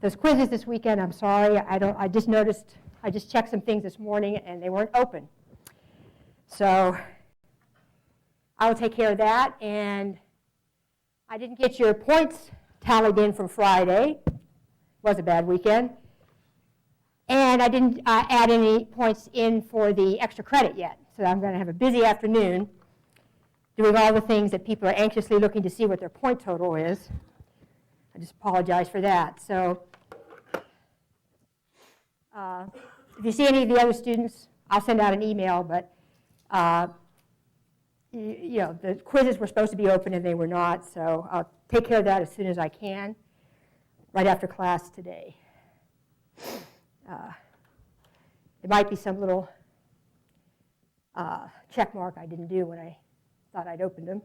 those quizzes this weekend, I'm sorry, I just noticed, I just checked some things this morning and they weren't open. So I will take care of that. And I didn't get your points tallied in from Friday. It was a bad weekend. And I didn't add any points in for the extra credit yet. So I'm going to have a busy afternoon doing all the things that people are anxiously looking to see what their point total is. I just apologize for that. So if you see any of the other students, I'll send out an email, but you know, the quizzes were supposed to be open and they were not, so I'll take care of that as soon as I can, right after class today. There might be some little check mark I didn't do when I thought I'd opened them.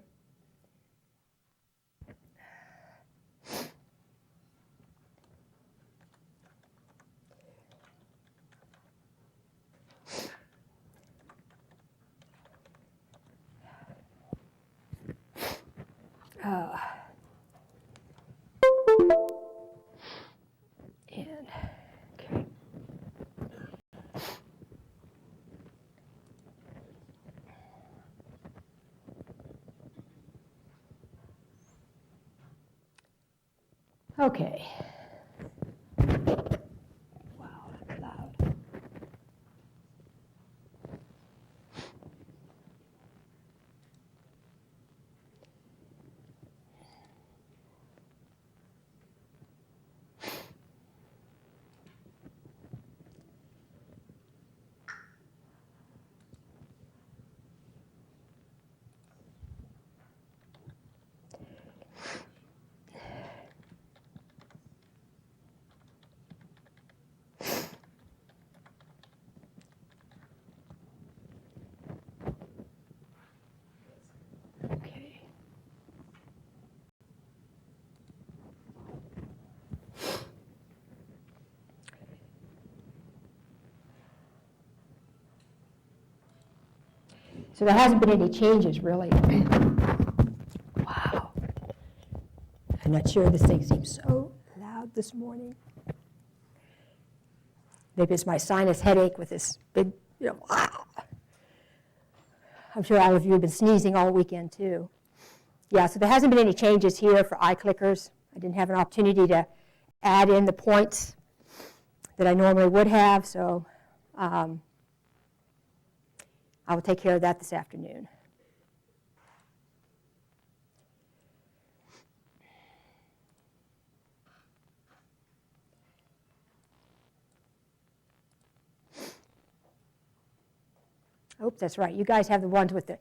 Okay. Wow, that's loud. So there hasn't been any changes, really. Wow. I'm not sure this thing seems so loud this morning. Maybe it's my sinus headache with this big, you know, wow. I'm sure all of you have been sneezing all weekend, too. Yeah, so there hasn't been any changes here for iClickers. I didn't have an opportunity to add in the points that I normally would have, so I will take care of that this afternoon. Oops, that's right. You guys have the ones with the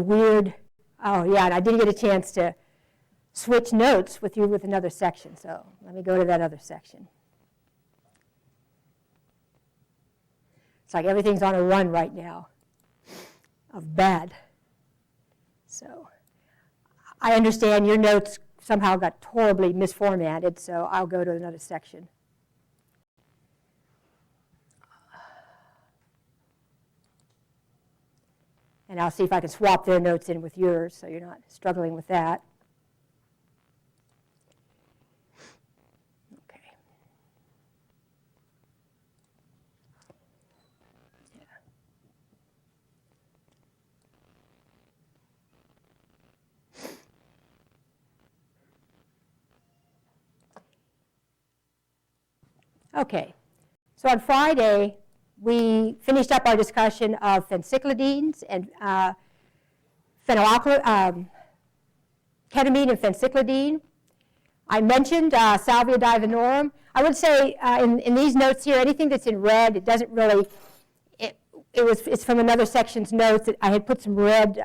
weird. Oh yeah, and I didn't get a chance to switch notes with you with another section. So let me go to that other section. It's like everything's on a run right now of bad. So I understand your notes somehow got horribly misformatted, so I'll go to another section. And I'll see if I can swap their notes in with yours so you're not struggling with that. Okay, so on Friday, we finished up our discussion of phencyclidines and ketamine and phencyclidine. I mentioned salvia divinorum. I would say in these notes here, anything that's in red, it doesn't really, it's from another section's notes that I had put some red,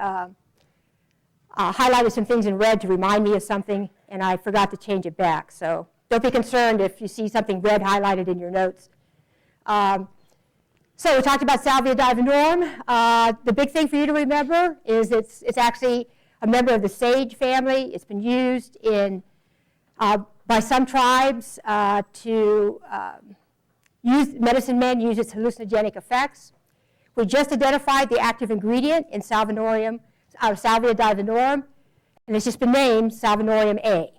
highlighted some things in red to remind me of something, and I forgot to change it back. So don't be concerned if you see something red highlighted in your notes. So we talked about salvia divinorum. The big thing for you to remember is it's actually a member of the sage family. It's been used in by some tribes to use, medicine men use its hallucinogenic effects. We just identified the active ingredient in salvia divinorum, and it's just been named Salvinorum A.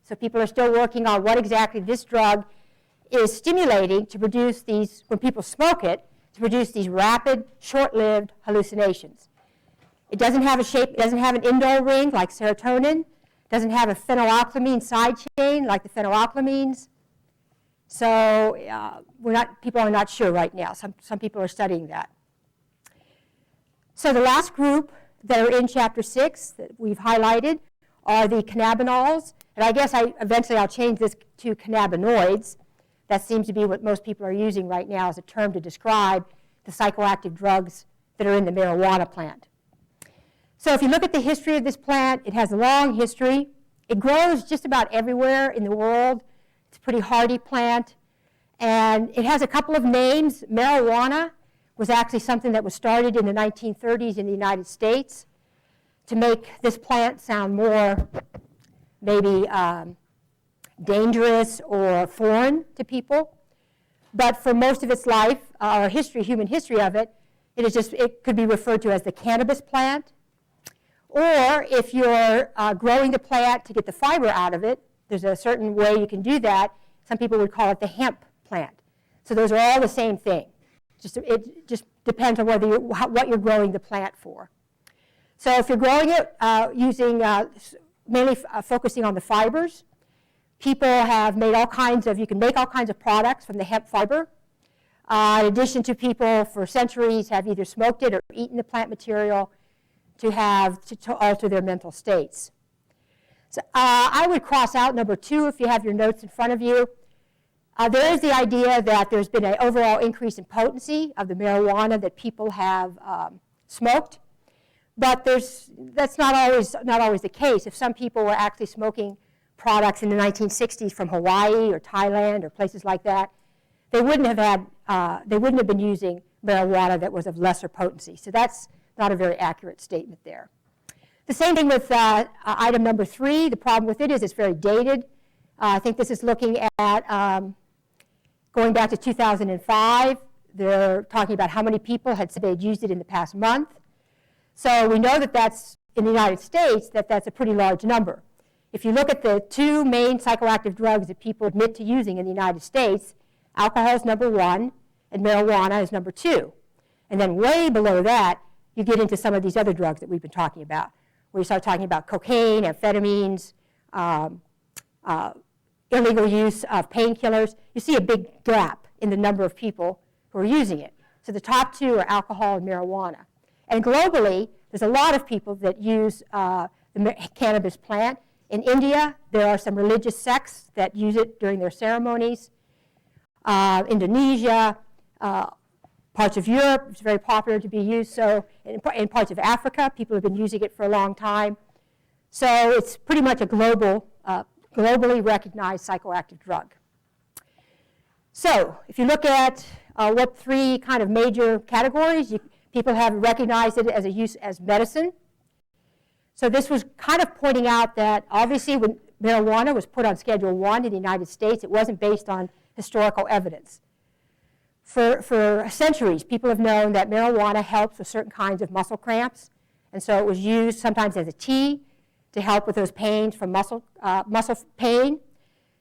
So people are still working on what exactly this drug is stimulating to produce these, when people smoke it, to produce these rapid, short-lived hallucinations. It doesn't have a shape, it doesn't have an indole ring like serotonin, it doesn't have a phenylethylamine side chain like the phenylethylamines. So people are not sure right now. Some people are studying that. So the last group that are in Chapter 6 that we've highlighted are the cannabinoids. And I guess eventually I'll change this to cannabinoids. That seems to be what most people are using right now as a term to describe the psychoactive drugs that are in the marijuana plant. So if you look at the history of this plant, it has a long history. It grows just about everywhere in the world. It's a pretty hardy plant. And it has a couple of names. Marijuana was actually something that was started in the 1930s in the United States to make this plant sound more maybe dangerous or foreign to people. But for most of its life, or history, human history of it, it could be referred to as the cannabis plant. Or if you're growing the plant to get the fiber out of it, there's a certain way you can do that. Some people would call it the hemp plant. So those are all the same thing. It just depends on what you're growing the plant for. So if you're growing it using mainly focusing on the fibers, people have made you can make all kinds of products from the hemp fiber. In addition to people for centuries have either smoked it or eaten the plant material to alter their mental states. So I would cross out number 2 if you have your notes in front of you. There is the idea that there's been an overall increase in potency of the marijuana that people have smoked, but that's not always the case. If some people were actually smoking products in the 1960s from Hawaii or Thailand or places like that, they wouldn't have been using marijuana that was of lesser potency. So that's not a very accurate statement there. The same thing with item number 3. The problem with it is it's very dated. I think this is looking at going back to 2005. They're talking about how many people had said they'd used it in the past month. So we know that that's, in the United States, that's a pretty large number. If you look at the 2 main psychoactive drugs that people admit to using in the United States, alcohol is number 1 and marijuana is number 2. And then way below that, you get into some of these other drugs that we've been talking about, where you start talking about cocaine, amphetamines, illegal use of painkillers. You see a big gap in the number of people who are using it. So the top 2 are alcohol and marijuana. And globally, there's a lot of people that use the cannabis plant. In India, there are some religious sects that use it during their ceremonies. Indonesia, parts of Europe, it's very popular to be used. So in parts of Africa, people have been using it for a long time. So it's pretty much a globally recognized psychoactive drug. So if you look at what 3 kind of major categories, people have recognized it as a use as medicine. So this was kind of pointing out that obviously when marijuana was put on Schedule 1 in the United States, it wasn't based on historical evidence. For centuries, people have known that marijuana helps with certain kinds of muscle cramps, and so it was used sometimes as a tea to help with those pains from muscle pain.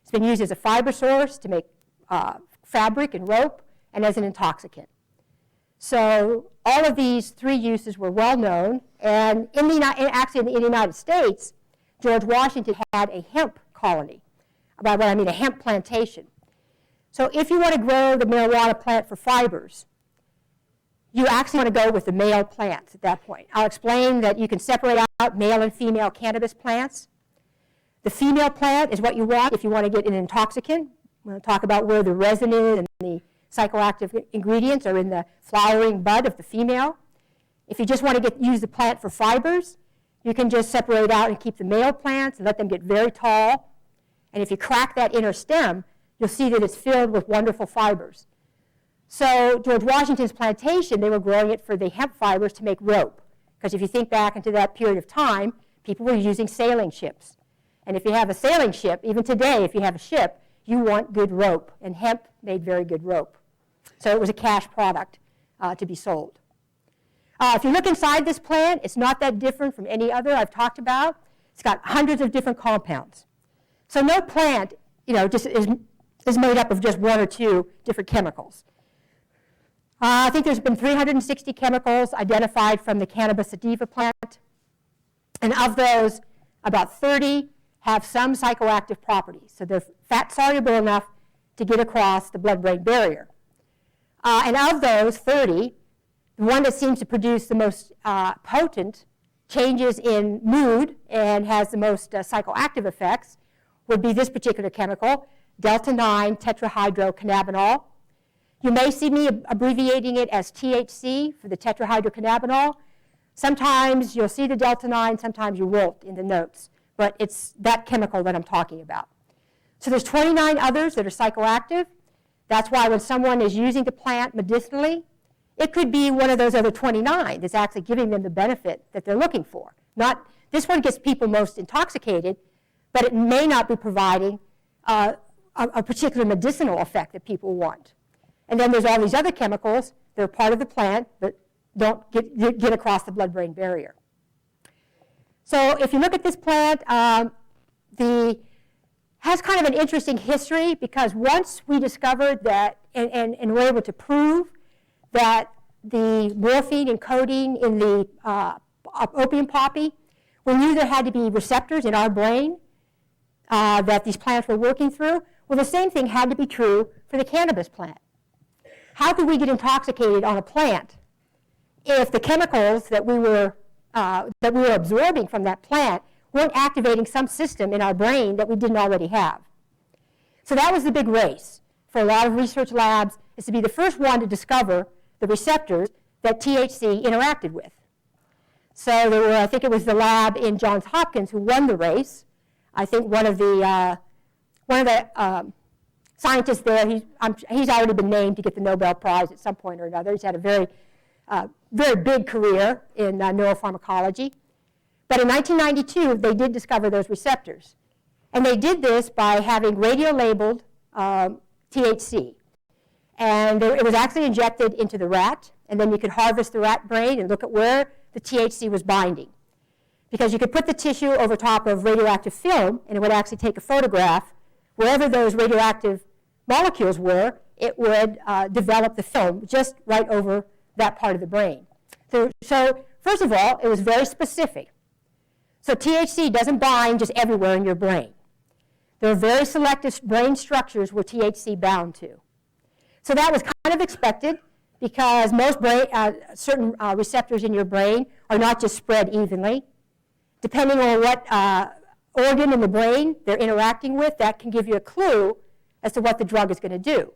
It's been used as a fiber source to make fabric and rope, and as an intoxicant. So all of these 3 uses were well known, and in the United States, George Washington had a hemp colony. By what I mean, a hemp plantation. So if you want to grow the marijuana plant for fibers, you actually want to go with the male plants at that point. I'll explain that you can separate out male and female cannabis plants. The female plant is what you want if you want to get an intoxicant. We'll talk about where the resin is and the psychoactive ingredients are in the flowering bud of the female. If you just want to use the plant for fibers, you can just separate out and keep the male plants and let them get very tall. And if you crack that inner stem, you'll see that it's filled with wonderful fibers. So George Washington's plantation, they were growing it for the hemp fibers to make rope. Because if you think back into that period of time, people were using sailing ships. And if you have a sailing ship, even today, if you have a ship, you want good rope. And hemp made very good rope. So it was a cash product to be sold. If you look inside this plant, it's not that different from any other I've talked about. It's got hundreds of different compounds. So no plant, just is made up of just one or two different chemicals. I think there's been 360 chemicals identified from the cannabis sativa plant, and of those, about 30 have some psychoactive properties. So they're fat soluble enough to get across the blood-brain barrier. And of those 30, the one that seems to produce the most potent changes in mood and has the most psychoactive effects would be this particular chemical, delta-9 tetrahydrocannabinol. You may see me abbreviating it as THC for the tetrahydrocannabinol. Sometimes you'll see the delta-9, sometimes you won't in the notes, but it's that chemical that I'm talking about. So there's 29 others that are psychoactive. That's why when someone is using the plant medicinally, it could be one of those other 29 that's actually giving them the benefit that they're looking for. This one gets people most intoxicated, but it may not be providing a particular medicinal effect that people want. And then there's all these other chemicals that are part of the plant but don't get across the blood-brain barrier. So if you look at this plant, has kind of an interesting history, because once we discovered that and were able to prove that the morphine and codeine in the opium poppy, we knew there had to be receptors in our brain that these plants were working through. Well, the same thing had to be true for the cannabis plant. How could we get intoxicated on a plant if the chemicals that we were absorbing from that plant weren't activating some system in our brain that we didn't already have? So that was the big race for a lot of research labs, is to be the first one to discover the receptors that THC interacted with. So there were, I think it was the lab in Johns Hopkins who won the race. I think one of the scientists there, he's already been named to get the Nobel Prize at some point or another. He's had a very big career in neuropharmacology. But in 1992, they did discover those receptors. And they did this by having radio-labeled THC. And it was actually injected into the rat, and then you could harvest the rat brain and look at where the THC was binding. Because you could put the tissue over top of radioactive film, and it would actually take a photograph. Wherever those radioactive molecules were, it would develop the film just right over that part of the brain. So first of all, it was very specific. So THC doesn't bind just everywhere in your brain. There are very selective brain structures where THC bound to. So that was kind of expected, because most certain receptors in your brain are not just spread evenly. Depending on what organ in the brain they're interacting with, that can give you a clue as to what the drug is going to do.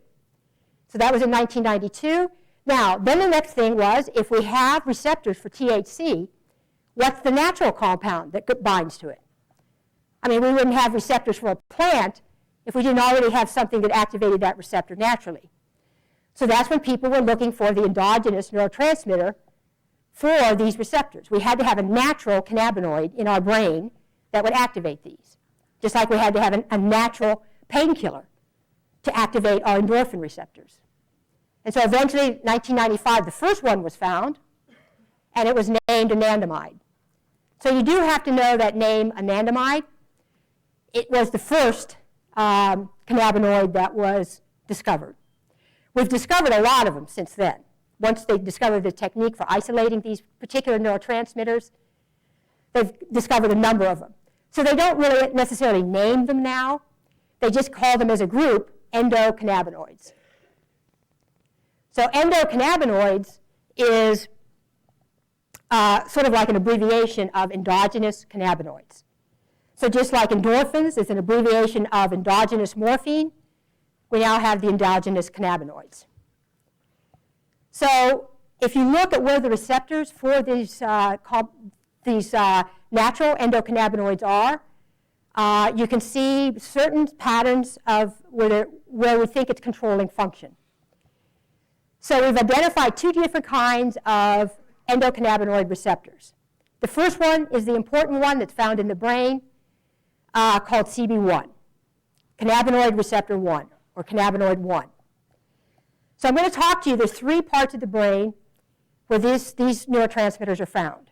So that was in 1992. Now, then the next thing was, if we have receptors for THC, what's the natural compound that binds to it? I mean, we wouldn't have receptors for a plant if we didn't already have something that activated that receptor naturally. So that's when people were looking for the endogenous neurotransmitter for these receptors. We had to have a natural cannabinoid in our brain that would activate these, just like we had to have a natural painkiller to activate our endorphin receptors. And so eventually, 1995, the first one was found, and it was named anandamide. So you do have to know that name, anandamide. It was the first cannabinoid that was discovered. We've discovered a lot of them since then. Once they discovered the technique for isolating these particular neurotransmitters, they've discovered a number of them. So they don't really necessarily name them now. They just call them as a group endocannabinoids. So endocannabinoids is sort of like an abbreviation of endogenous cannabinoids. So just like endorphins is an abbreviation of endogenous morphine, we now have the endogenous cannabinoids. So if you look at where the receptors for these natural endocannabinoids are, you can see certain patterns of where we think it's controlling function. So we've identified two different kinds of endocannabinoid receptors. The first one is the important one that's found in the brain called CB1, cannabinoid receptor 1, or cannabinoid 1. So I'm going to talk to you, there's three parts of the brain where these neurotransmitters are found.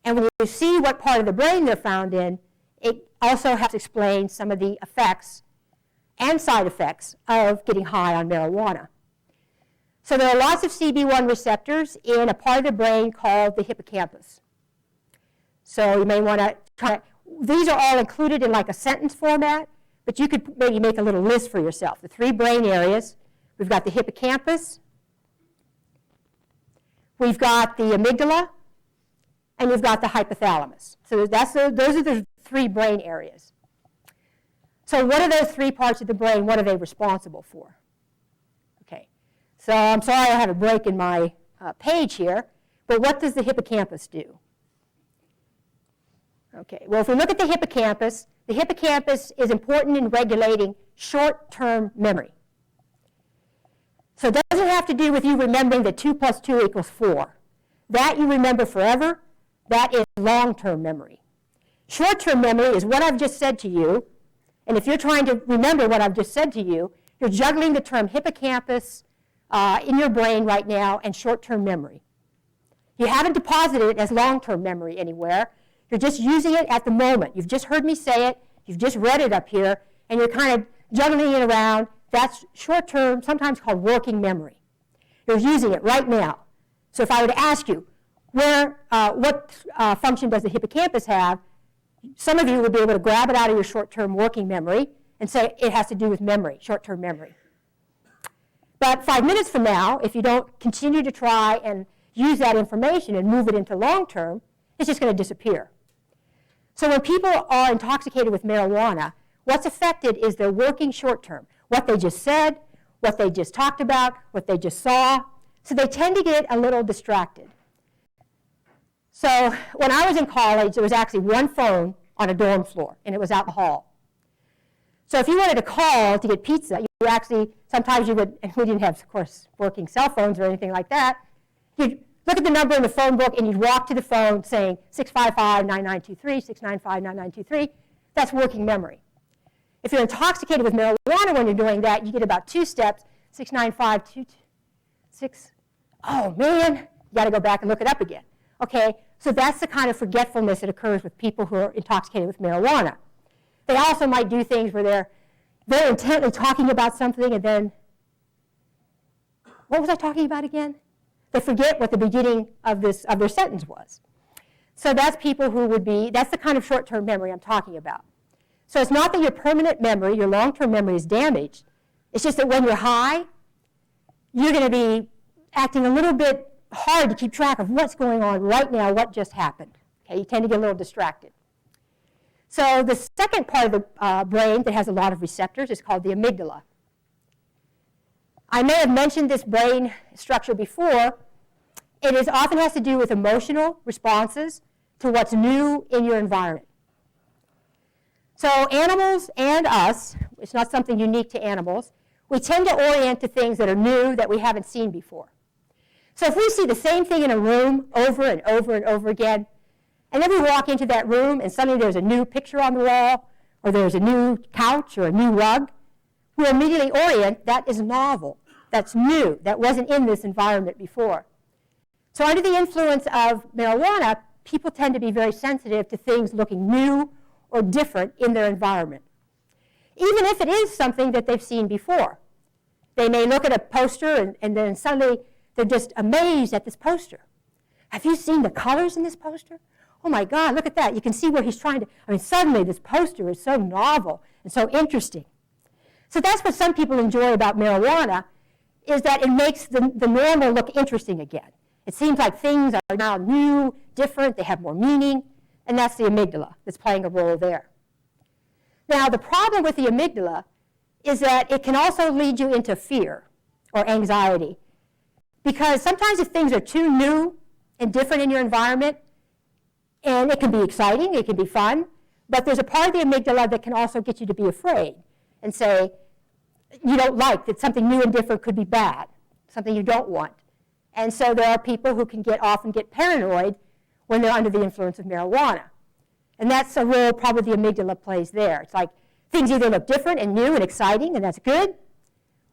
And when you see what part of the brain they're found in, it also helps explain some of the effects and side effects of getting high on marijuana. So there are lots of CB1 receptors in a part of the brain called the hippocampus. So you may want to try, these are all included in like a sentence format, but you could maybe make a little list for yourself. The 3 brain areas, we've got the hippocampus, we've got the amygdala, and we've got the hypothalamus. So those are the 3 brain areas. So what are those 3 parts of the brain? What are they responsible for? Okay, so I'm sorry I have a break in my page here, but what does the hippocampus do? Okay, well, if we look at the hippocampus is important in regulating short-term memory. So it doesn't have to do with you remembering that 2 + 2 = 4. That you remember forever. That is long-term memory. Short-term memory is what I've just said to you, and if you're trying to remember what I've just said to you, you're juggling the term hippocampus in your brain right now and short-term memory. You haven't deposited it as long-term memory anywhere. You're just using it at the moment. You've just heard me say it. You've just read it up here, and you're kind of juggling it around. That's short-term, sometimes called working memory. You're using it right now. So if I were to ask you, what function does the hippocampus have, some of you would be able to grab it out of your short-term working memory and say it has to do with memory, short-term memory. But 5 minutes from now, if you don't continue to try and use that information and move it into long-term, it's just going to disappear. So when people are intoxicated with marijuana, what's affected is their working short-term, what they just said, what they just talked about, what they just saw. So they tend to get a little distracted. So when I was in college, there was actually one phone on a dorm floor, and it was out in the hall. So if you wanted to call to get pizza, you actually, sometimes you would, and we didn't have, of course, working cell phones or anything like that, you'd look at the number in the phone book, and you'd walk to the phone saying 655-9923, 695-9923. That's working memory. If you're intoxicated with marijuana when you're doing that, you get about 2 steps, 695-226. Oh, man, you got to go back and look it up again. Okay, so that's the kind of forgetfulness that occurs with people who are intoxicated with marijuana. They also might do things where they're very intently talking about something and then, what was I talking about again? They forget what the beginning of their sentence was. So that's people who would be, that's the kind of short-term memory I'm talking about. So it's not that your permanent memory, your long-term memory is damaged. It's just that when you're high, you're going to be acting a little bit hard to keep track of what's going on right now, what just happened. Okay, you tend to get a little distracted. So the second part of the brain that has a lot of receptors is called the amygdala. I may have mentioned this brain structure before. It often has to do with emotional responses to what's new in your environment. So animals and us, it's not something unique to animals, we tend to orient to things that are new that we haven't seen before. So if we see the same thing in a room over and over and over again, and then we walk into that room and suddenly there's a new picture on the wall, or there's a new couch or a new rug, we immediately orient, that is novel, that's new, that wasn't in this environment before. So under the influence of marijuana, people tend to be very sensitive to things looking new or different in their environment, even if it is something that they've seen before. They may look at a poster and then suddenly they're just amazed at this poster. Have you seen the colors in this poster? Oh my God, look at that. You can see where he's trying to, suddenly this poster is so novel and so interesting. So that's what some people enjoy about marijuana, is that it makes the normal look interesting again. It seems like things are now new, different, they have more meaning, and that's the amygdala that's playing a role there. Now, the problem with the amygdala is that it can also lead you into fear or anxiety, because sometimes if things are too new and different in your environment, and it can be exciting, it can be fun, but there's a part of the amygdala that can also get you to be afraid and say you don't like that something new and different could be bad, something you don't want. And so there are people who can often get paranoid when they're under the influence of marijuana. And that's a role probably the amygdala plays there. It's like things either look different and new and exciting, and that's good,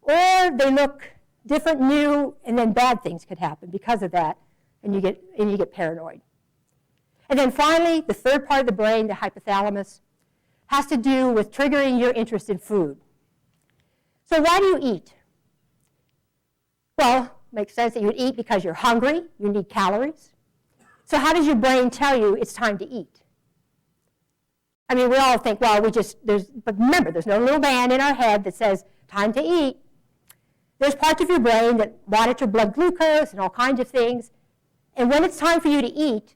or they look different, new, and then bad things could happen because of that, and you get paranoid. And then finally, the third part of the brain, the hypothalamus. has to do with triggering your interest in food. So why do you eat? Well, it makes sense that you would eat because you're hungry, you need calories. So how does your brain tell you it's time to eat? I mean, we all think, well, but remember, there's no little band in our head that says, time to eat. There's parts of your brain that monitor blood glucose and all kinds of things. And when it's time for you to eat,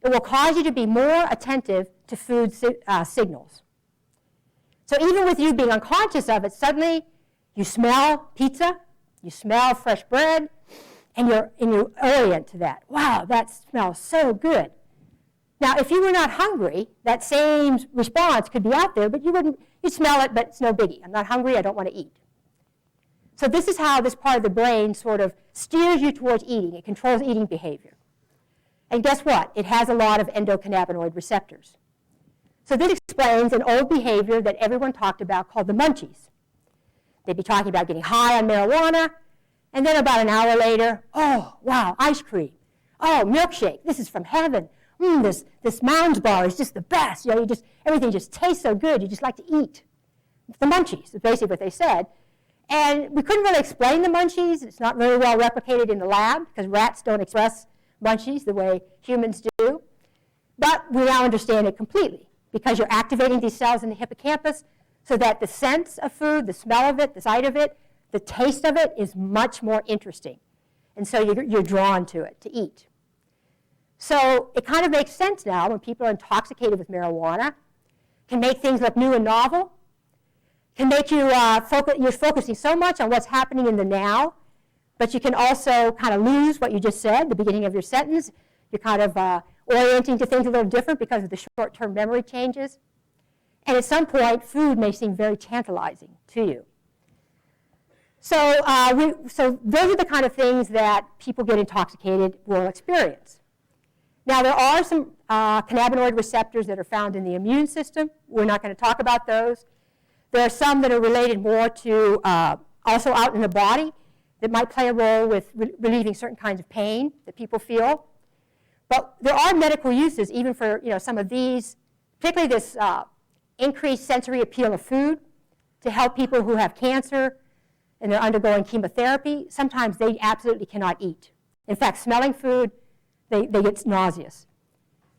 it will cause you to be more attentive to food signals. So even with you being unconscious of it, suddenly you smell pizza, you smell fresh bread, and you orient to that. Wow, that smells so good. Now, if you were not hungry, that same response could be out there, but you'd smell it, but it's no biggie. I'm not hungry, I don't want to eat. So this is how this part of the brain sort of steers you towards eating. It controls eating behavior. And guess what? It has a lot of endocannabinoid receptors. So this explains an old behavior that everyone talked about called the munchies. They'd be talking about getting high on marijuana, and then about an hour later, oh, wow, ice cream. Oh, milkshake, this is from heaven. This Mounds bar is just the best. You know, everything just tastes so good, you just like to eat. The munchies is basically what they said. And we couldn't really explain the munchies. It's not very well replicated in the lab because rats don't express munchies the way humans do. But we now understand it completely because you're activating these cells in the hippocampus so that the sense of food, the smell of it, the sight of it, the taste of it is much more interesting. And so you're drawn to it, to eat. So it kind of makes sense now when people are intoxicated with marijuana, can make things look new and novel, can make you you're focusing so much on what's happening in the now, but you can also kind of lose what you just said, the beginning of your sentence. You're kind of orienting to things a little different because of the short-term memory changes. And at some point, food may seem very tantalizing to you. So, so those are the kind of things that people get intoxicated will experience. Now, there are some cannabinoid receptors that are found in the immune system. We're not going to talk about those. There are some that are related more to also out in the body that might play a role with relieving certain kinds of pain that people feel. But there are medical uses even for some of these, particularly this increased sensory appeal of food to help people who have cancer and they're undergoing chemotherapy. Sometimes they absolutely cannot eat. In fact, smelling food, they get nauseous.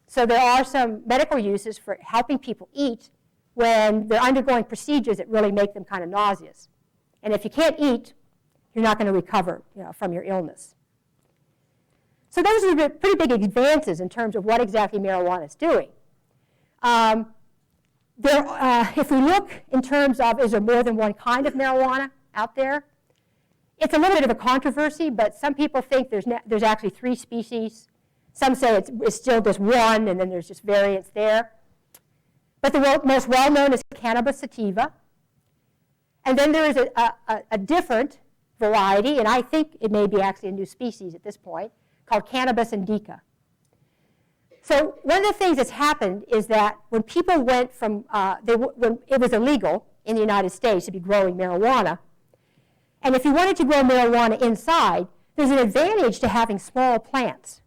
So there are some medical uses for helping people eat when they're undergoing procedures that really make them kind of nauseous. And if you can't eat, you're not going to recover from your illness. So those are pretty big advances in terms of what exactly marijuana is doing. If we look in terms of is there more than one kind of marijuana out there, it's a little bit of a controversy, but some people think there's actually 3 species. Some say it's still just one, and then there's just variants there. But the most well-known is cannabis sativa. And then there is a different variety, and I think it may be actually a new species at this point, called cannabis indica. So one of the things that's happened is that when people went from, when it was illegal in the United States to be growing marijuana, and if you wanted to grow marijuana inside, there's an advantage to having small plants.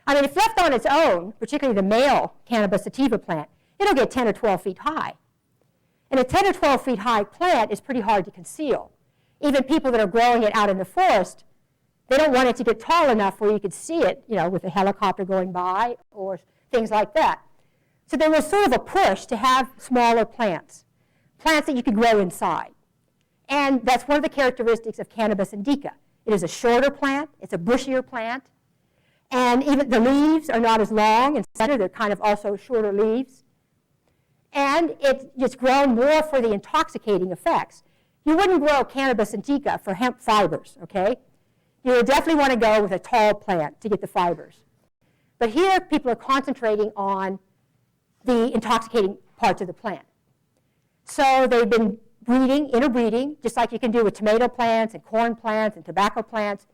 I mean, if left on its own, particularly the male cannabis sativa plant, it'll get 10 or 12 feet high. And a 10 or 12 feet high plant is pretty hard to conceal. Even people that are growing it out in the forest, they don't want it to get tall enough where you could see it, with a helicopter going by or things like that. So there was sort of a push to have smaller plants that you could grow inside. And that's one of the characteristics of cannabis indica. It is a shorter plant, it's a bushier plant, and even the leaves are not as long and slender, they're kind of also shorter leaves. And it's grown more for the intoxicating effects. You wouldn't grow cannabis indica for hemp fibers, okay? You would definitely want to go with a tall plant to get the fibers. But here, people are concentrating on the intoxicating parts of the plant. So they've been interbreeding, just like you can do with tomato plants and corn plants and tobacco plants.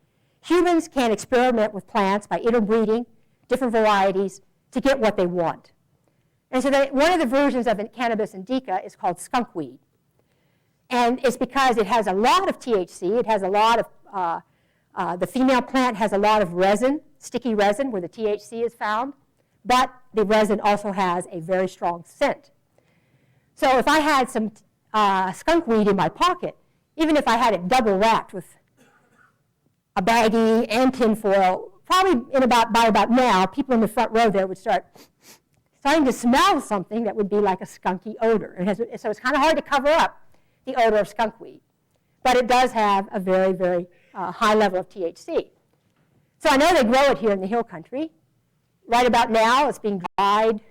Humans can experiment with plants by interbreeding different varieties to get what they want. And so one of the versions of cannabis indica is called skunkweed. And it's because it has a lot of THC, it has a lot of the female plant has a lot of resin, sticky resin, where the THC is found, but the resin also has a very strong scent. So if I had some skunk weed in my pocket, even if I had it double wrapped with a baggie and tinfoil, probably by about now, people in the front row there would starting to smell something that would be like a skunky odor. So it's kind of hard to cover up the odor of skunk weed. But it does have a very, very high level of THC. So I know they grow it here in the hill country. Right about now, it's being dried.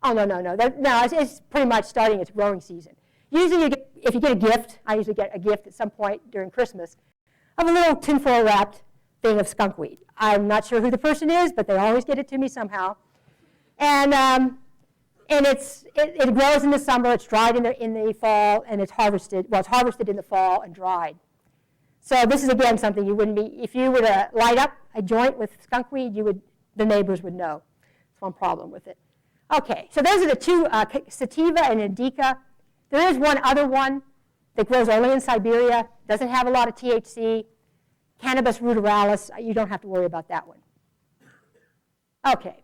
Oh, no. No, it's pretty much starting its growing season. Usually, if you get a gift, I usually get a gift at some point during Christmas, of a little tinfoil wrapped thing of skunk weed. I'm not sure who the person is, but they always get it to me somehow. And it grows in the summer, it's dried in the fall, and it's harvested. Well, it's harvested in the fall and dried. So this is, again, something you wouldn't be, if you were to light up a joint with skunk weed, the neighbors would know. That's one problem with it. Okay, so those are the two, sativa and indica. There is one other one that grows only in Siberia, doesn't have a lot of THC, Cannabis ruderalis. You don't have to worry about that one. Okay,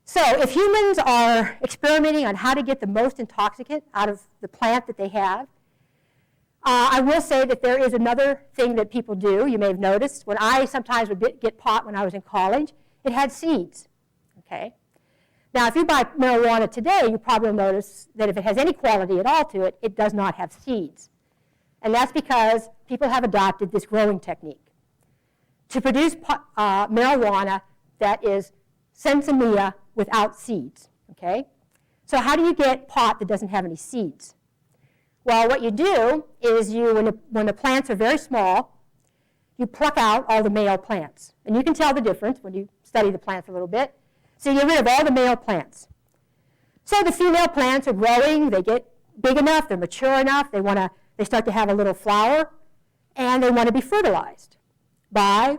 so if humans are experimenting on how to get the most intoxicant out of the plant that they have, I will say that there is another thing that people do. You may have noticed when I sometimes would get pot when I was in college, it had seeds. Okay. Now, if you buy marijuana today, you probably will notice that if it has any quality at all to it, it does not have seeds. And that's because people have adopted this growing technique to produce marijuana that is sensimilla without seeds. Okay. So how do you get pot that doesn't have any seeds? Well, what you do is when the plants are very small, you pluck out all the male plants. And you can tell the difference when you study the plants a little bit. So you get rid of all the male plants. So the female plants are growing, they get big enough, they're mature enough, they start to have a little flower, and they want to be fertilized by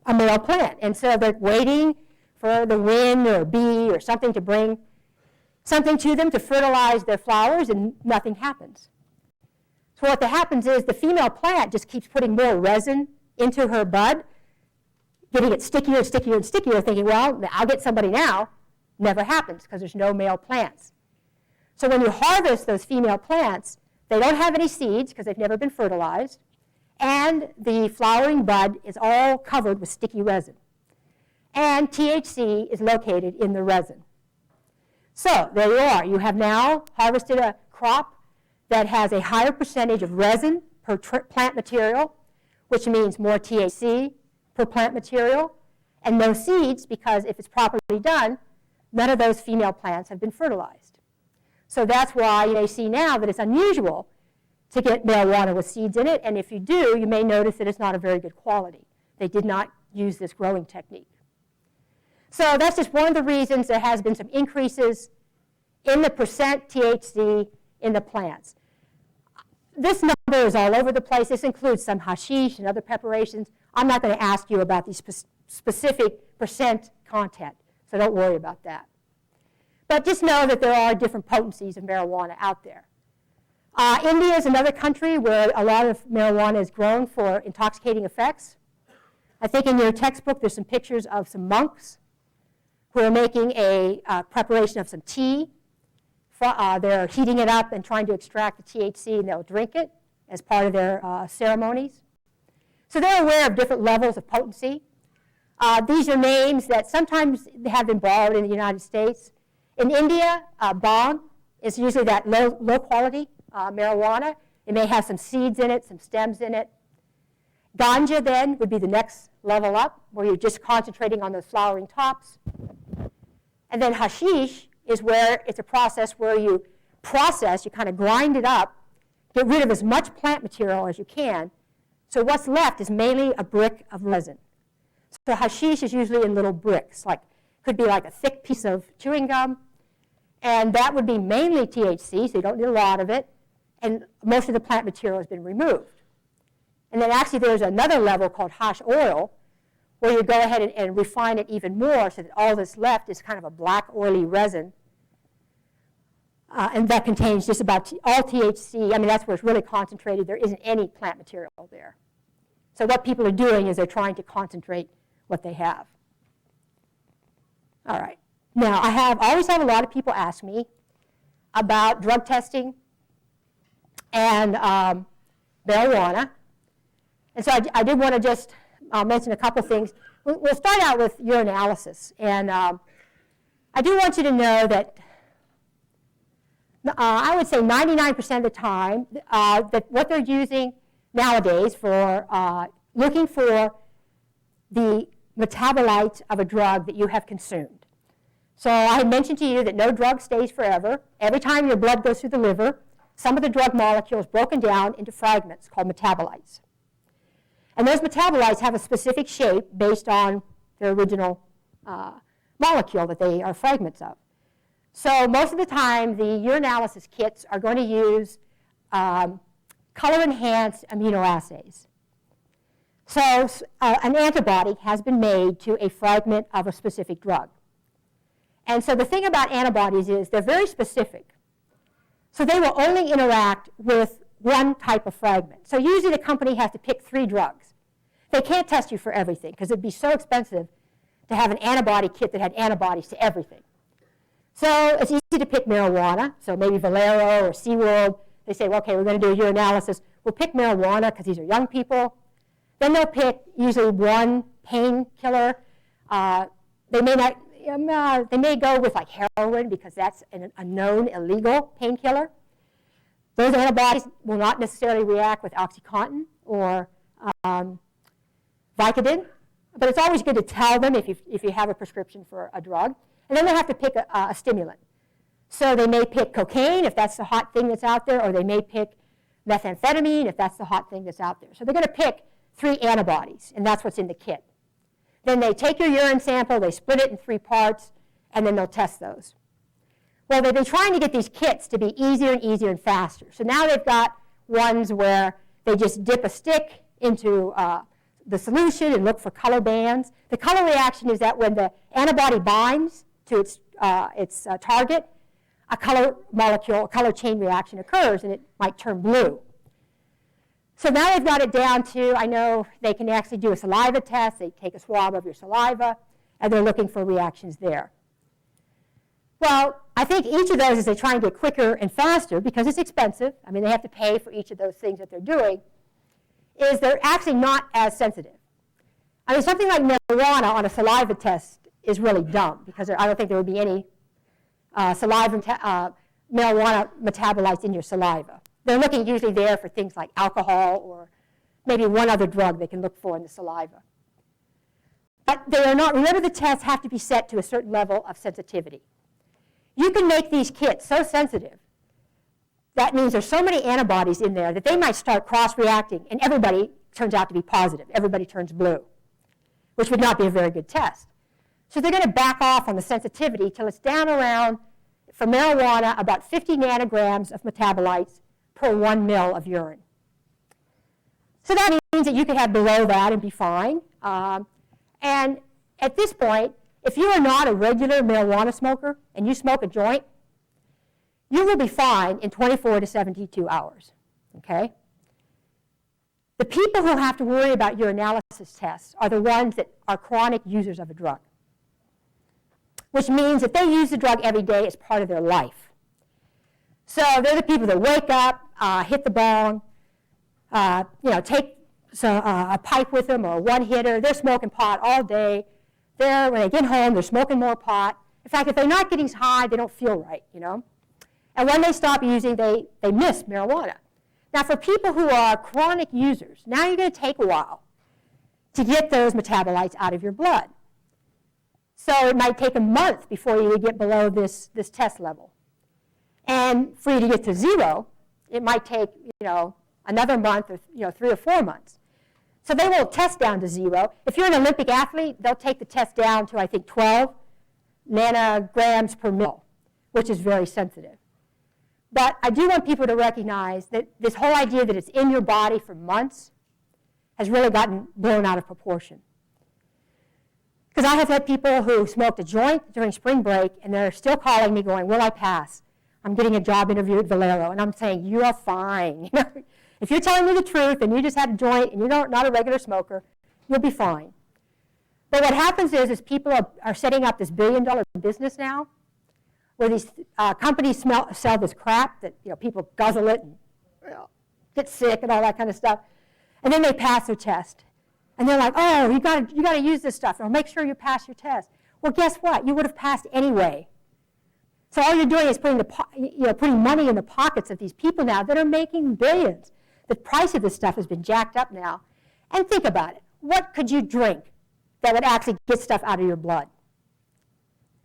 a male plant. And so they're waiting for the wind or a bee or something to bring something to them to fertilize their flowers, and nothing happens. So what happens is the female plant just keeps putting more resin into her bud, getting it stickier and stickier and stickier, thinking, well, I'll get somebody now. Never happens because there's no male plants. So when you harvest those female plants, they don't have any seeds because they've never been fertilized, and the flowering bud is all covered with sticky resin. And THC is located in the resin. So there you are. You have now harvested a crop that has a higher percentage of resin per plant material, which means more THC per plant material, and no seeds, because if it's properly done, none of those female plants have been fertilized. So that's why you may see now that it's unusual to get marijuana with seeds in it, and if you do, you may notice that it's not a very good quality. They did not use this growing technique. So that's just one of the reasons there has been some increases in the percent THC in the plants. This number is all over the place. This includes some hashish and other preparations. I'm not going to ask you about the specific percent content, so don't worry about that. But just know that there are different potencies of marijuana out there. India is another country where a lot of marijuana is grown for intoxicating effects. I think in your textbook there's some pictures of some monks who are making a preparation of some tea. They're heating it up and trying to extract the THC, and they'll drink it as part of their ceremonies. So they're aware of different levels of potency. These are names that sometimes have been borrowed in the United States. In India, bhang is usually that low quality marijuana. It may have some seeds in it, some stems in it. Ganja then would be the next level up, where you're just concentrating on those flowering tops. And then hashish is where it's a process where you kind of grind it up, get rid of as much plant material as you can. So what's left is mainly a brick of resin. So hashish is usually in little bricks, could be like a thick piece of chewing gum, and that would be mainly THC, so you don't need a lot of it, and most of the plant material has been removed. And then actually there's another level called hash oil, where you go ahead and refine it even more so that all that's left is kind of a black oily resin. And that contains just about all THC. I mean, that's where it's really concentrated. There isn't any plant material there. So what people are doing is they're trying to concentrate what they have. All right. Now, I always have a lot of people ask me, about drug testing and marijuana. And so I did want to just mention a couple things. We'll start out with urinalysis. And I do want you to know that I would say 99% of the time that what they're using nowadays for looking for the metabolites of a drug that you have consumed. So I had mentioned to you that no drug stays forever. Every time your blood goes through the liver, some of the drug molecules broken down into fragments called metabolites. And those metabolites have a specific shape based on their original molecule that they are fragments of. So most of the time, the urinalysis kits are going to use color-enhanced immunoassays. So an antibody has been made to a fragment of a specific drug. And so the thing about antibodies is they're very specific. So they will only interact with one type of fragment. So usually the company has to pick 3 drugs. They can't test you for everything because it'd be so expensive to have an antibody kit that had antibodies to everything. So it's easy to pick marijuana. So maybe Valero or SeaWorld, they say, well, okay, we're going to do a urinalysis. We'll pick marijuana because these are young people. Then they'll pick usually one painkiller. They may not. They may go with like heroin because that's a known illegal painkiller. Those antibodies will not necessarily react with OxyContin or Vicodin, but it's always good to tell them if you have a prescription for a drug. And then they have to pick a stimulant. So they may pick cocaine if that's the hot thing that's out there, or they may pick methamphetamine if that's the hot thing that's out there. So they're going to pick 3 antibodies, and that's what's in the kit. Then they take your urine sample, they split it in 3 parts, and then they'll test those. Well, they've been trying to get these kits to be easier and easier and faster. So now they've got ones where they just dip a stick into the solution and look for color bands. The color reaction is that when the antibody binds to its target, a color molecule, a color chain reaction occurs, and it might turn blue. So now they've got it down to, I know they can actually do a saliva test. They take a swab of your saliva, and they're looking for reactions there. Well, I think each of those, as they try and get quicker and faster, because it's expensive, I mean, they have to pay for each of those things that they're doing, is they're actually not as sensitive. I mean, something like marijuana on a saliva test is really dumb, because I don't think there would be any marijuana metabolites in your saliva. They're looking usually there for things like alcohol or maybe one other drug they can look for in the saliva. But they are not, remember the tests have to be set to a certain level of sensitivity. You can make these kits so sensitive, that means there's so many antibodies in there that they might start cross-reacting and everybody turns out to be positive. Everybody turns blue, which would not be a very good test. So they're going to back off on the sensitivity till it's down around, for marijuana, about 50 nanograms of metabolites per 1 ml of urine. So that means that you could have below that and be fine. And at this point, if you are not a regular marijuana smoker and you smoke a joint, you will be fine in 24 to 72 hours, okay? The people who have to worry about urinalysis tests are the ones that are chronic users of a drug, which means that they use the drug every day as part of their life. So they're the people that wake up, hit the bong, take a pipe with them or a one-hitter. They're smoking pot all day. When they get home, they're smoking more pot. In fact, if they're not getting high, they don't feel right, And when they stop using, they miss marijuana. Now, for people who are chronic users, now you're going to take a while to get those metabolites out of your blood. So it might take a month before you would get below this test level. And for you to get to 0, it might take, another month or 3 or 4 months. So they won't test down to 0. If you're an Olympic athlete, they'll take the test down to, I think, 12 nanograms per mil, which is very sensitive. But I do want people to recognize that this whole idea that it's in your body for months has really gotten blown out of proportion. Because I have had people who smoked a joint during spring break, and they're still calling me going, will I pass? I'm getting a job interview at Valero. And I'm saying, you are fine. If you're telling me the truth and you just had a joint and you're not a regular smoker, you'll be fine. But what happens is people are setting up this billion-dollar business now where these companies sell this crap that people guzzle it and get sick and all that kind of stuff. And then they pass their test. And they're like, oh, you got to use this stuff. Or make sure you pass your test. Well, guess what? You would have passed anyway. So all you're doing is putting money in the pockets of these people now that are making billions. The price of this stuff has been jacked up now. And think about it. What could you drink that would actually get stuff out of your blood?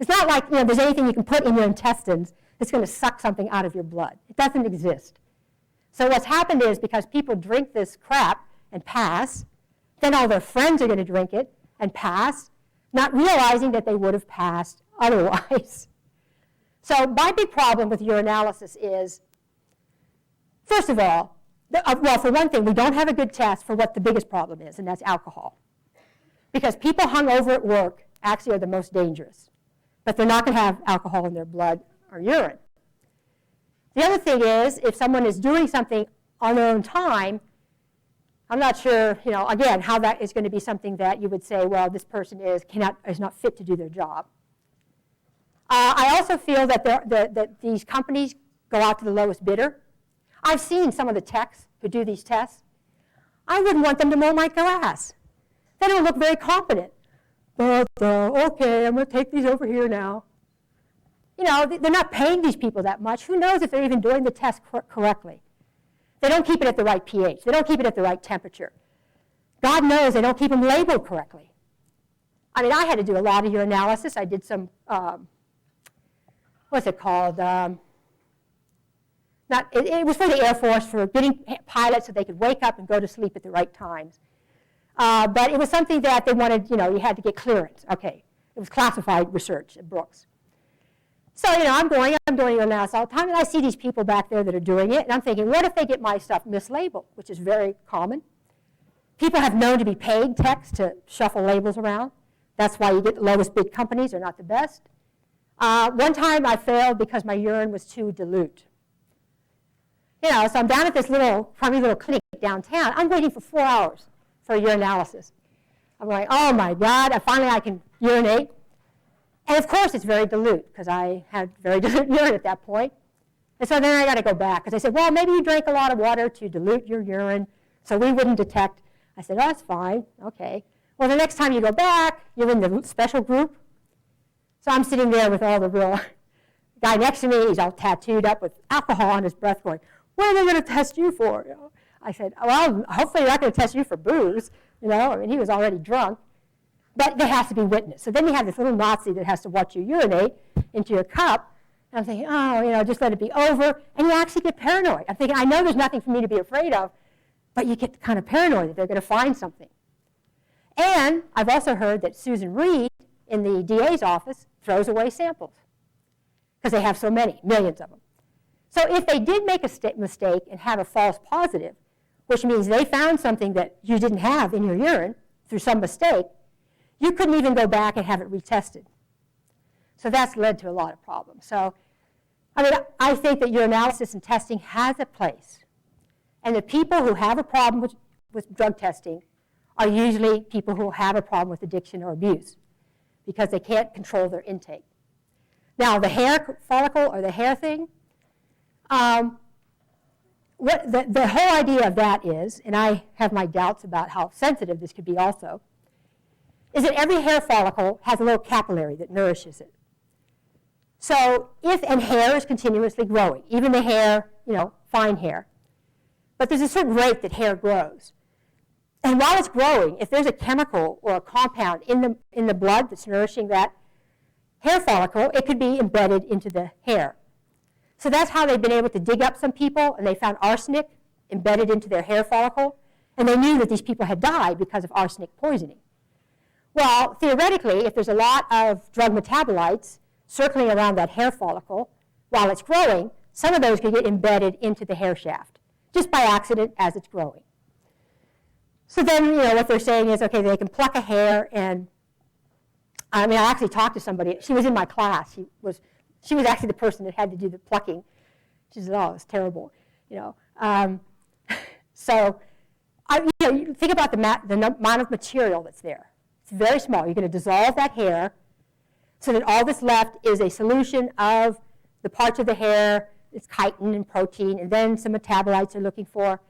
It's not like there's anything you can put in your intestines that's going to suck something out of your blood. It doesn't exist. So what's happened is because people drink this crap and pass, then all their friends are going to drink it and pass, not realizing that they would have passed otherwise. So my big problem with urinalysis is, first of all, well, for one thing, we don't have a good test for what the biggest problem is, and that's alcohol. Because people hung over at work actually are the most dangerous. But they're not going to have alcohol in their blood or urine. The other thing is, if someone is doing something on their own time, I'm not sure, again, how that is going to be something that you would say, well, this person is not fit to do their job. I also feel that these companies go out to the lowest bidder. I've seen some of the techs who do these tests. I wouldn't want them to mow my grass. They don't look very competent. But, okay, I'm going to take these over here now. They're not paying these people that much. Who knows if they're even doing the test correctly? They don't keep it at the right pH. They don't keep it at the right temperature. God knows they don't keep them labeled correctly. I mean, I had to do a lot of urinalysis. I did some, what's it called? It was for the Air Force, for getting pilots so they could wake up and go to sleep at the right times. But it was something that they wanted, you had to get clearance. Okay, it was classified research at Brooks. So, I'm doing urinalysis all the time, and I see these people back there that are doing it, and I'm thinking, what if they get my stuff mislabeled, which is very common. People have known to be paid techs to shuffle labels around. That's why you get the lowest bid companies are not the best. One time I failed because my urine was too dilute. So I'm down at this crummy little clinic downtown. I'm waiting for 4 hours for a urinalysis. I'm going, oh my God, finally I can urinate. And of course it's very dilute, because I had very dilute urine at that point. And so then I got to go back, because they said, well, maybe you drank a lot of water to dilute your urine, so we wouldn't detect. I said, oh, that's fine, okay. Well, the next time you go back, you're in the special group. So I'm sitting there with all the real guy next to me, he's all tattooed up with alcohol on his breath going, what are they going to test you for? I said, well, hopefully they're not going to test you for booze. I mean, he was already drunk. But there has to be witness. So then you have this little Nazi that has to watch you urinate into your cup. And I'm thinking, oh, just let it be over. And you actually get paranoid. I'm thinking, I know there's nothing for me to be afraid of, but you get kind of paranoid that they're going to find something. And I've also heard that Susan Reed in the DA's office throws away samples because they have so many, millions of them. So if they did make a mistake and have a false positive, which means they found something that you didn't have in your urine through some mistake, you couldn't even go back and have it retested. So that's led to a lot of problems. So, I think that urinalysis and testing has a place. And the people who have a problem with drug testing are usually people who have a problem with addiction or abuse, because they can't control their intake. Now, the hair follicle or the hair thing, the whole idea of that is, and I have my doubts about how sensitive this could be also, is that every hair follicle has a little capillary that nourishes it. So and hair is continuously growing, even the hair, fine hair. But there's a certain rate that hair grows. And while it's growing, if there's a chemical or a compound in the blood that's nourishing that hair follicle, it could be embedded into the hair. So that's how they've been able to dig up some people, and they found arsenic embedded into their hair follicle, and they knew that these people had died because of arsenic poisoning. Well, theoretically, if there's a lot of drug metabolites circling around that hair follicle while it's growing, some of those could get embedded into the hair shaft, just by accident as it's growing. So then, what they're saying is, okay, they can pluck a hair, and I actually talked to somebody. She was in my class. She was actually the person that had to do the plucking. She said, oh, it's terrible, So, you think about the amount of material that's there. It's very small. You're going to dissolve that hair. so that all that's left is a solution of the parts of the hair, it's chitin and protein, and then some metabolites they're looking for.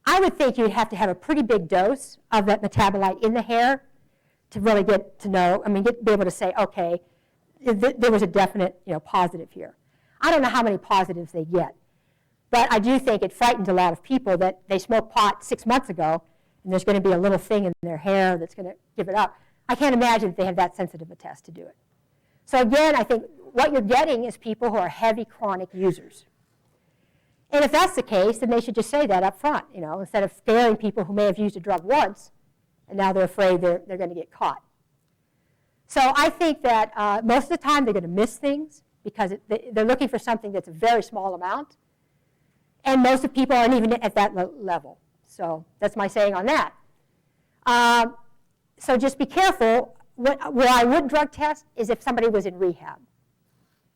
I would think you'd have to have a pretty big dose of that metabolite in the hair to really get to know, be able to say, okay, there was a definite positive here. I don't know how many positives they get, but I do think it frightens a lot of people that they smoked pot 6 months ago, and there's going to be a little thing in their hair that's going to give it up. I can't imagine if they have that sensitive a test to do it. So again, I think what you're getting is people who are heavy chronic users. And if that's the case, then they should just say that up front, instead of scaring people who may have used a drug once, and now they're afraid they're going to get caught. So I think that most of the time they're going to miss things because they're looking for something that's a very small amount, and most of the people aren't even at that level. So that's my saying on that. So just be careful. Where I would drug test is if somebody was in rehab.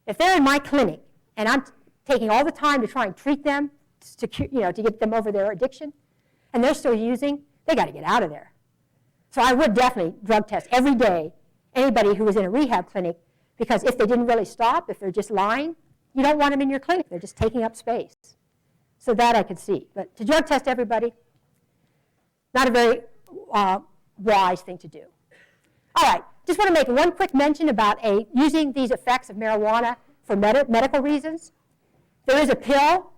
If they're in my clinic and I'm taking all the time to try and treat them to get them over their addiction, and they're still using, they got to get out of there. So I would definitely drug test every day anybody who was in a rehab clinic, because if they didn't really stop, if they're just lying, you don't want them in your clinic. They're just taking up space. So that I could see. But to drug test everybody, not a very wise thing to do. All right, just want to make one quick mention about using these effects of marijuana for medical reasons. There is a pill.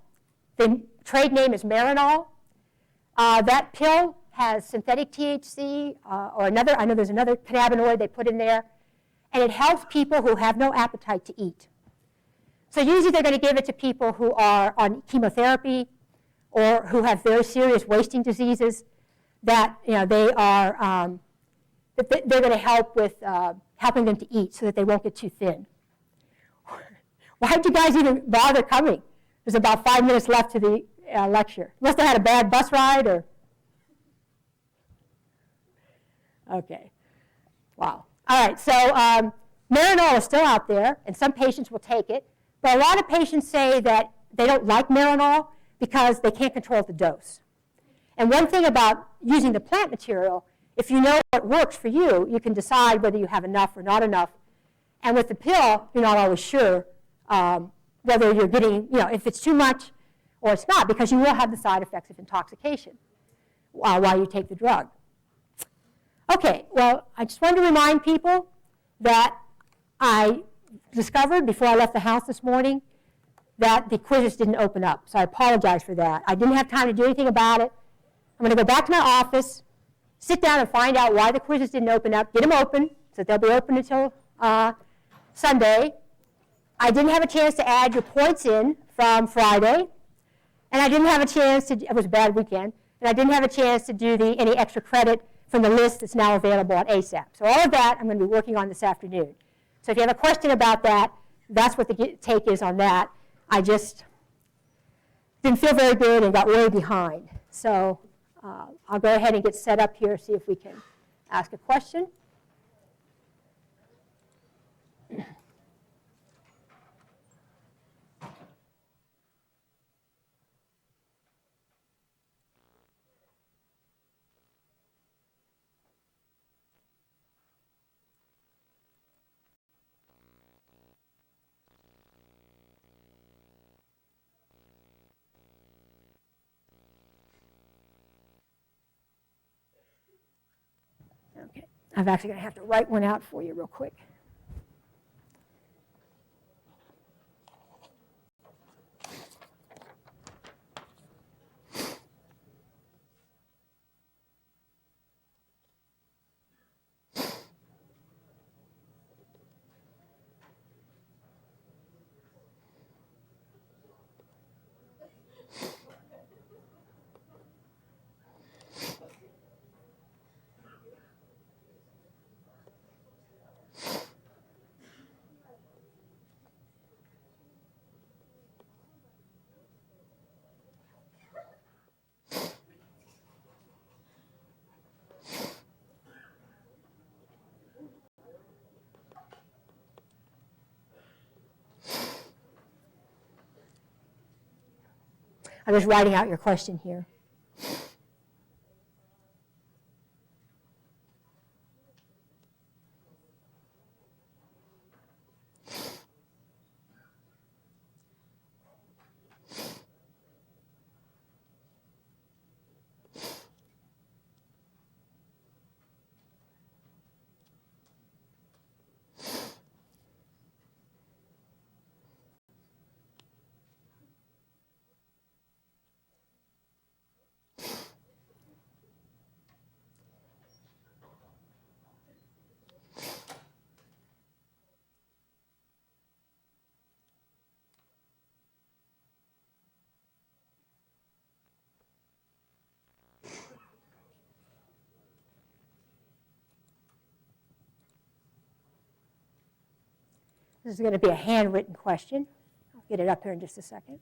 The trade name is Marinol. That pill has synthetic THC or another, I know there's another cannabinoid they put in there, and it helps people who have no appetite to eat. So usually they're going to give it to people who are on chemotherapy or who have very serious wasting diseases that they are they're going to help with helping them to eat so that they won't get too thin. Why did you guys even bother coming? There's about 5 minutes left to the lecture. Must have had a bad bus ride or... Okay. Wow. All right, so Marinol is still out there, and some patients will take it. But a lot of patients say that they don't like Marinol because they can't control the dose. And one thing about using the plant material, if you know what works for you, you can decide whether you have enough or not enough. And with the pill, you're not always sure whether you're getting, if it's too much or it's not, because you will have the side effects of intoxication while you take the drug. Okay, well, I just wanted to remind people that I discovered before I left the house this morning that the quizzes didn't open up, so I apologize for that. I didn't have time to do anything about it. I'm going to go back to my office, sit down and find out why the quizzes didn't open up, get them open, so that they'll be open until Sunday. I didn't have a chance to add your points in from Friday, and I didn't have a chance to, it was a bad weekend, and I didn't have a chance to do any extra credit from the list that's now available on ASAP. So all of that I'm going to be working on this afternoon. So if you have a question about that, that's what the take is on that. I just didn't feel very good and got way behind. So I'll go ahead and get set up here, see if we can ask a question. Okay, I'm actually going to have to write one out for you real quick. I'm just writing out your question here. This is going to be a handwritten question. I'll get it up here in just a second.